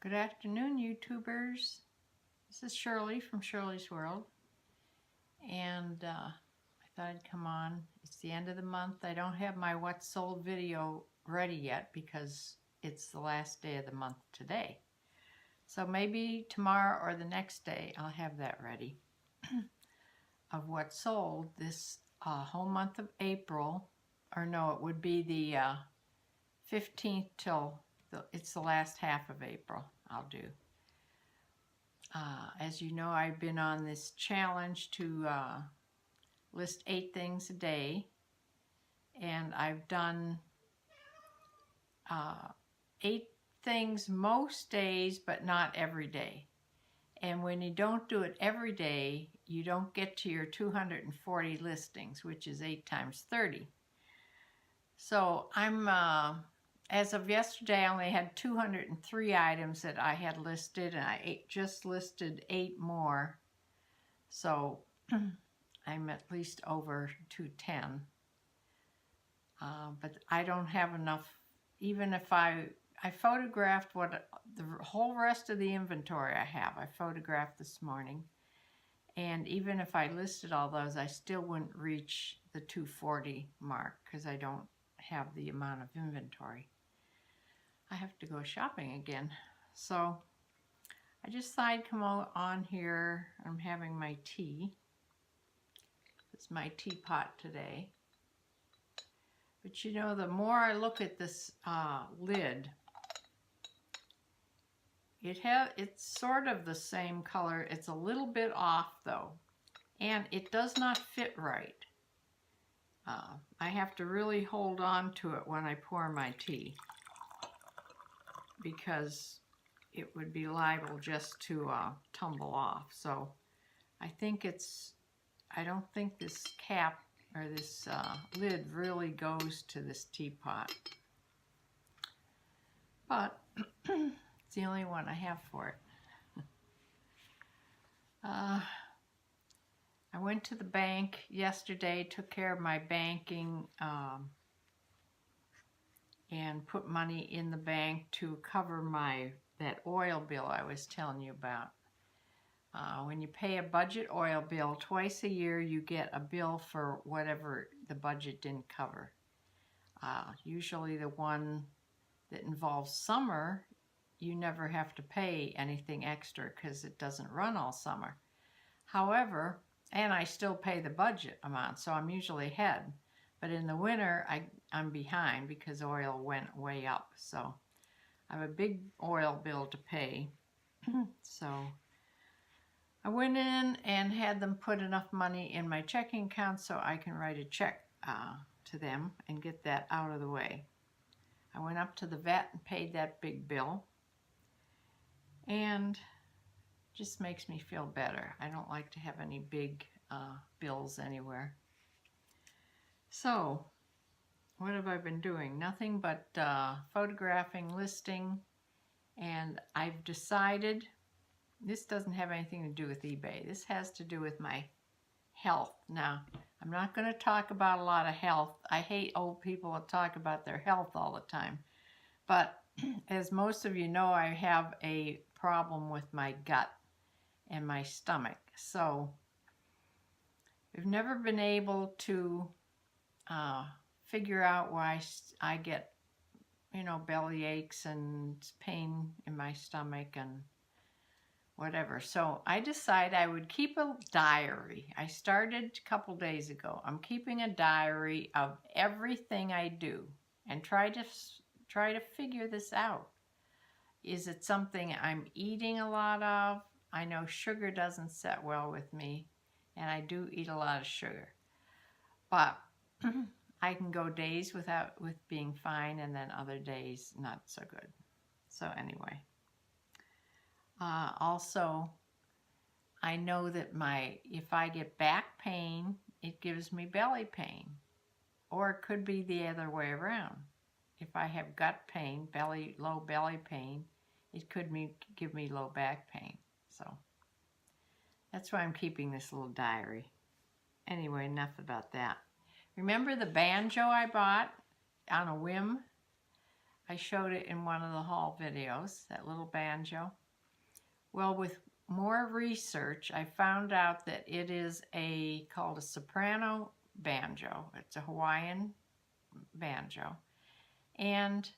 Good afternoon, YouTubers. This is Shirley from Shirley's World, and I thought I'd come on. It's the end of the month. I don't have my What Sold video ready yet because it's the last day of the month today. So maybe tomorrow or the next day I'll have that ready of what sold this whole month of April. Or no, it would be the 15th till it's the last half of April I'll do. As you know, I've been on this challenge to list 8 things a day, and I've done 8 things most days, but not every day. And when you don't do it every day, you don't get to your 240 listings, which is 8 times 30. So I'm as of yesterday, I only had 203 items that I had listed, and I just listed 8 more. So I'm at least over 210. But I don't have enough. Even if I photographed what the whole rest of the inventory I have, I photographed this morning. And even if I listed all those, I still wouldn't reach the 240 mark because I don't have the amount of inventory. I have to go shopping again. So I just thought I'd come on here. I'm having my tea. It's my teapot today. But you know, the more I look at this lid, it's sort of the same color. It's a little bit off though, and it does not fit right. I have to really hold on to it when I pour my tea, because it would be liable just to tumble off. So I don't think this cap or this lid really goes to this teapot. But it's the only one I have for it. I went to the bank yesterday, took care of my banking, and put money in the bank to cover that oil bill I was telling you about. When you pay a budget oil bill twice a year, you get a bill for whatever the budget didn't cover. Usually the one that involves summer, you never have to pay anything extra because it doesn't run all summer. However, and I still pay the budget amount, so I'm usually ahead. But in the winter, I'm behind because oil went way up. So I have a big oil bill to pay. So I went in and had them put enough money in my checking account so I can write a check to them and get that out of the way. I went up to the vet and paid that big bill, and just makes me feel better. I don't like to have any big bills anywhere. So what have I been doing? Nothing but photographing, listing, and I've decided this doesn't have anything to do with eBay. This has to do with my health. Now, I'm not going to talk about a lot of health. I hate old people that talk about their health all the time. But as most of you know, I have a problem with my gut and my stomach. So I've never been able to figure out why I get, belly aches and pain in my stomach and whatever. So I decided I would keep a diary. I started a couple days ago. I'm keeping a diary of everything I do and try to figure this out. Is it something I'm eating a lot of? I know sugar doesn't set well with me, and I do eat a lot of sugar. But I can go days with being fine, and then other days not so good. So anyway. Also, I know that if I get back pain, it gives me belly pain. Or it could be the other way around. If I have gut pain, low belly pain, it could give me low back pain. So that's why I'm keeping this little diary. Anyway, enough about that. Remember the banjo I bought on a whim? I showed it in one of the haul videos, that little banjo. Well, with more research, I found out that it is called a soprano banjo. It's a Hawaiian banjo. And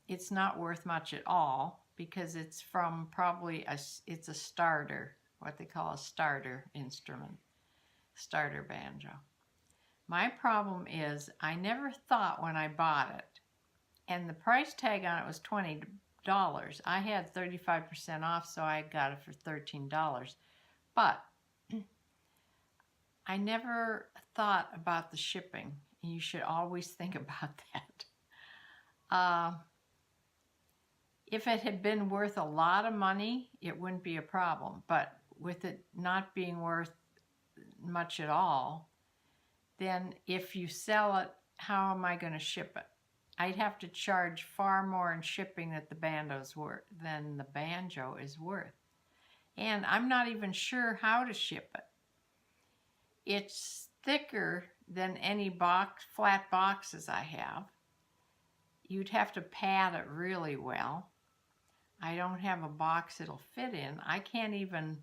it's not worth much at all because it's from probably it's a starter, what they call a starter instrument, starter banjo. My problem is I never thought when I bought it, and the price tag on it was $20. I had 35% off, so I got it for $13. But I never thought about the shipping. You should always think about that. If it had been worth a lot of money, it wouldn't be a problem. But with it not being worth much at all, then if you sell it, how am I going to ship it? I'd have to charge far more in shipping than the banjo is worth. And I'm not even sure how to ship it. It's thicker than any flat boxes I have. You'd have to pad it really well. I don't have a box it'll fit in. I can't even,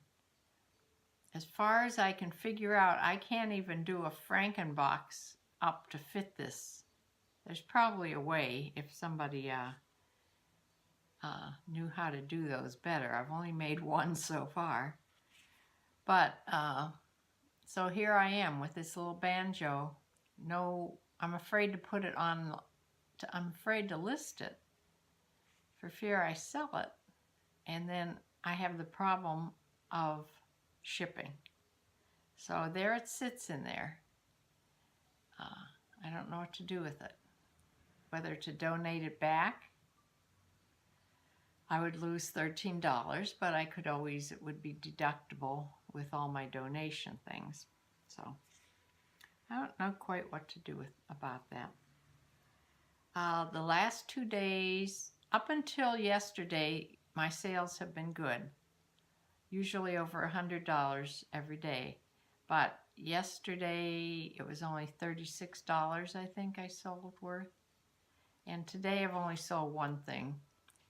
as far as I can figure out, I can't even do a Frankenbox up to fit this. There's probably a way if somebody knew how to do those better. I've only made one so far. But, so here I am with this little banjo. No, I'm afraid to put it on, I'm afraid to list it for fear I sell it. And then I have the problem of shipping. So there it sits in there. I don't know what to do with it. Whether to donate it back. I would lose $13, but I could always, it would be deductible with all my donation things. So I don't know quite what to do about that. The last 2 days, up until yesterday, my sales have been good. Usually over $100 every day. But yesterday, it was only $36, I think I sold worth. And today I've only sold one thing.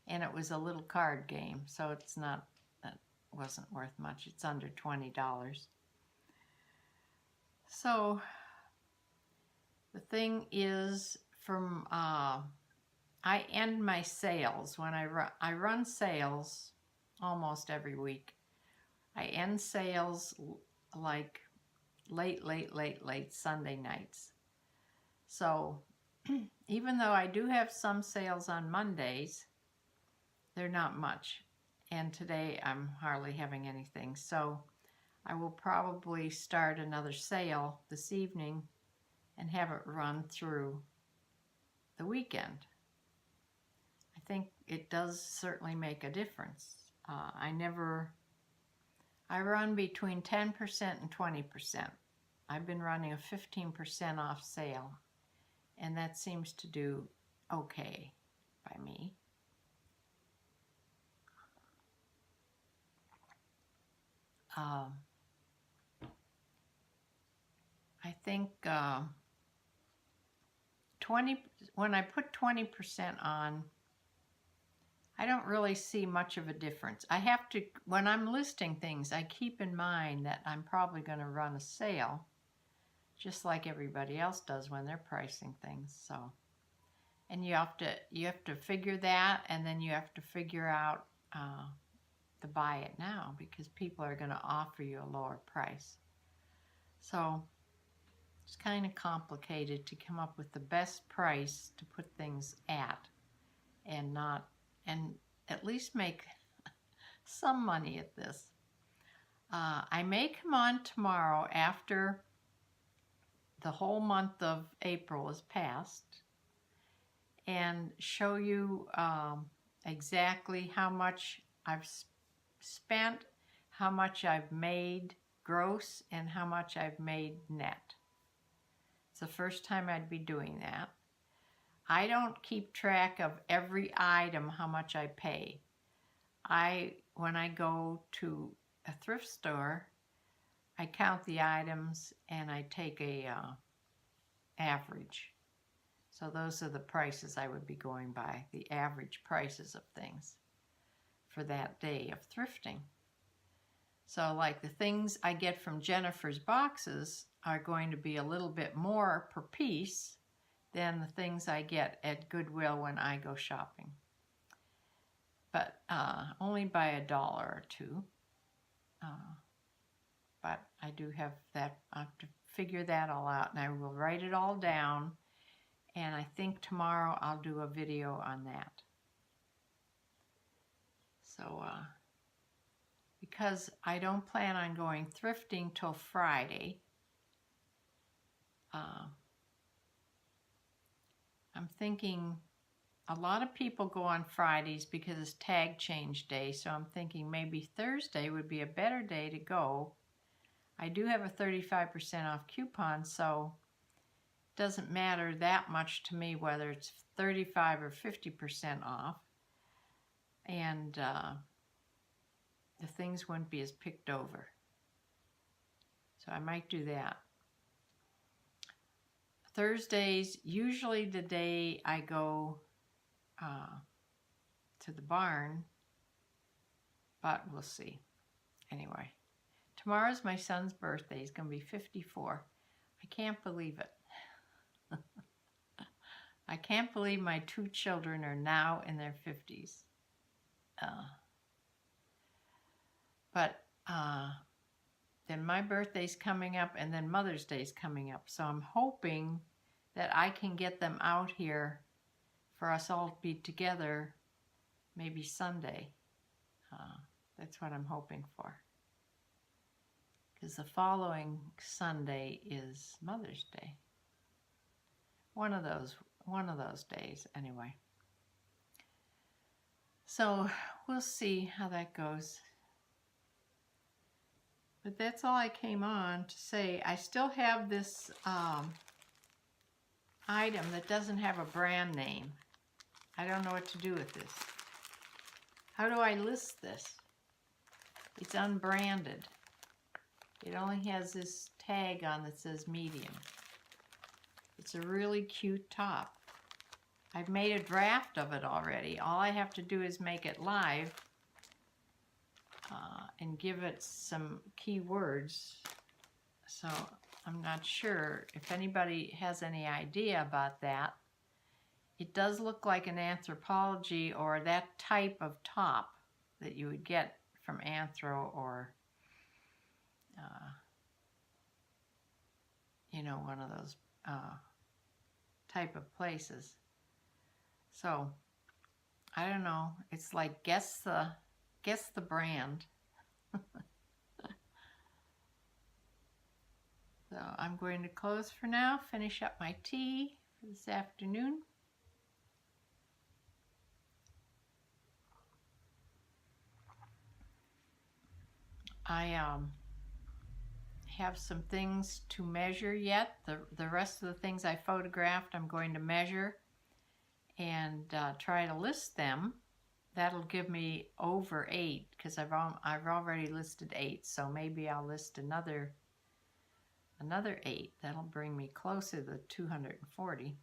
And it was a little card game, so it's not, that wasn't worth much. It's under $20. So the thing is, I end my sales when I run sales almost every week. I end sales like late Sunday nights. So even though I do have some sales on Mondays, they're not much. And today I'm hardly having anything. So I will probably start another sale this evening and have it run through the weekend. I think it does certainly make a difference. I run between 10% and 20%. I've been running a 15% off sale, and that seems to do okay by me. I think when I put 20% on, I don't really see much of a difference. I have to, when I'm listing things, I keep in mind that I'm probably going to run a sale, just like everybody else does when they're pricing things. So, and you have to figure that, and then you have to figure out to buy it now because people are going to offer you a lower price. So it's kind of complicated to come up with the best price to put things at and at least make some money at this. I may come on tomorrow after the whole month of April is passed and show you exactly how much I've spent, how much I've made gross, and how much I've made net. It's the first time I'd be doing that. I don't keep track of every item, how much I pay. When I go to a thrift store, I count the items and I take a average. So those are the prices I would be going by, the average prices of things for that day of thrifting. So like the things I get from Jennifer's boxes are going to be a little bit more per piece than the things I get at Goodwill when I go shopping. But only by $1 or $2. But I do have that, I have to figure that all out, and I will write it all down, and I think tomorrow I'll do a video on that. So, because I don't plan on going thrifting till Friday, I'm thinking a lot of people go on Fridays because it's tag change day, so I'm thinking maybe Thursday would be a better day to go. I do have a 35% off coupon, so it doesn't matter that much to me whether it's 35 or 50% off. And the things wouldn't be as picked over. So I might do that. Thursday's usually the day I go to the barn, but we'll see. Anyway, tomorrow's my son's birthday. He's going to be 54. I can't believe it. I can't believe my 2 children are now in their 50s. But then my birthday's coming up, and then Mother's Day's coming up. So I'm hoping that I can get them out here for us all to be together maybe Sunday. That's what I'm hoping for. Because the following Sunday is Mother's Day. One of those days, anyway. So we'll see how that goes. But that's all I came on to say. I still have this item that doesn't have a brand name. I don't know what to do with this. How do I list this? It's unbranded. It only has this tag on that says medium. It's a really cute top. I've made a draft of it already. All I have to do is make it live and give it some keywords. So I'm not sure if anybody has any idea about that. It does look like an Anthropologie or that type of top that you would get from Anthro or you know, one of those type of places. So I don't know. It's like guess the brand. So I'm going to close for now, finish up my tea for this afternoon. I have some things to measure yet. The rest of the things I photographed I'm going to measure and try to list them. That'll give me over 8 because I've already listed 8, so maybe I'll list another 8. That'll bring me closer to 240.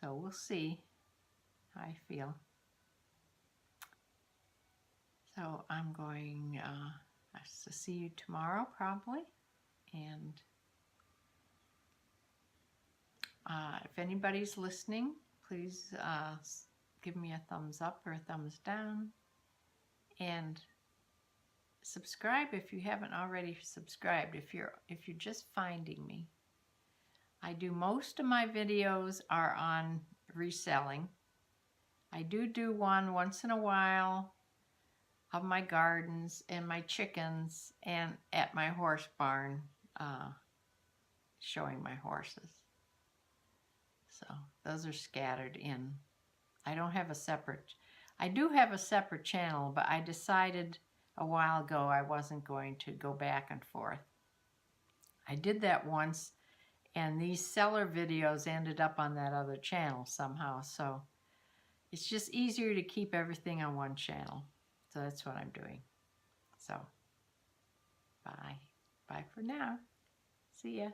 So we'll see how I feel. So I'm going to see you tomorrow probably, and if anybody's listening, please give me a thumbs up or a thumbs down, and subscribe if you haven't already subscribed. If you're just finding me, I do most of my videos are on reselling. I do one once in a while of my gardens and my chickens and at my horse barn, showing my horses. So those are scattered in. I do have a separate channel, but I decided a while ago I wasn't going to go back and forth. I did that once, and these seller videos ended up on that other channel somehow, so it's just easier to keep everything on one channel. So that's what I'm doing. So, bye. Bye for now. See ya.